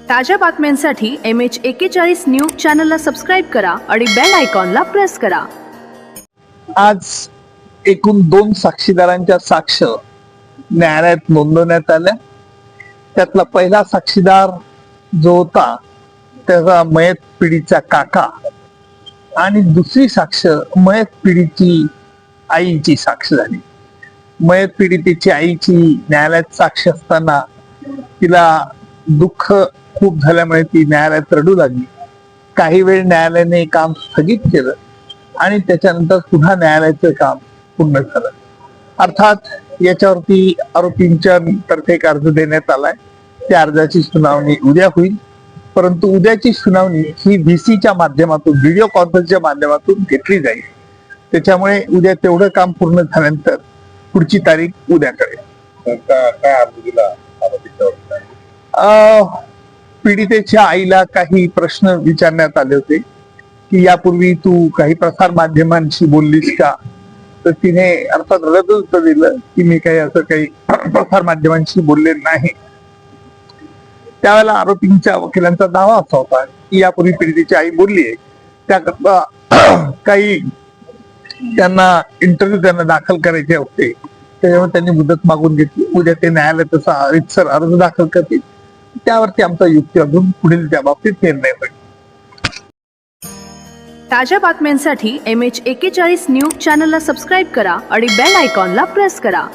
ताज्या बातम्यांसाठी MH41 news चॅनलला सबस्क्राईब करा आणि बेल आयकॉनला प्रेस करा। आज एकूण 2 साक्षीदारांच्या साक्ष न्यायालयात नोंदवण्यात आल्या। त्यातला पहिला साक्षीदार जो होता त्याचा मयत पिढीचा काका आणि दुसरी साक्ष मयत पिढीची आईची साक्ष झाली। मयत पीडितेची आईची न्यायालयात साक्ष असताना तिला दुःख खूप झाल्यामुळे ती न्यायालयात रडू लागली। काही वेळ न्यायालयाने काम स्थगित केलं आणि त्याच्यानंतर पुन्हा न्यायालयाचं काम पूर्ण झालं। अर्थात याच्यावरती आरोपींच्या तर्फे एक अर्ज देण्यात आलाय। त्या अर्जाची सुनावणी उद्या होईल, परंतु उद्याची सुनावणी ही VCच्या माध्यमातून, व्हिडिओ कॉन्फरन्सच्या माध्यमातून घेतली जाईल। त्याच्यामुळे उद्या तेवढं काम पूर्ण झाल्यानंतर पुढची तारीख उद्या कळेल। काय अर्ज दिला आरोपींच्या? पीडितेच्या आईला काही प्रश्न विचारण्यात आले होते की यापूर्वी तू काही प्रसार माध्यमांशी बोललीस का, तर तिने अर्थात रडत उत्तर दिलं की मी काही असं काही प्रसार माध्यमांशी बोलले नाही। त्यावेळेला आरोपींच्या वकिलांचा दावा असा होता की यापूर्वी पीडितेची आई बोलली आहे, त्याकरता काही त्यांना इंटरव्ह्यू त्यांना दाखल करायचे होते, त्याच्यामुळे त्यांनी मुदत मागून घेतली। उद्या ते न्यायालयात तसा रितसर अर्ज दाखल करतील, त्यावरती आमचा युक्ती अजून पुढील त्या बाबतीत निर्णय होईल। ताज्या बातम्यांसाठी MH41 न्यूज चॅनलला सबस्क्राईब करा आणि बेल आयकॉनला प्रेस करा।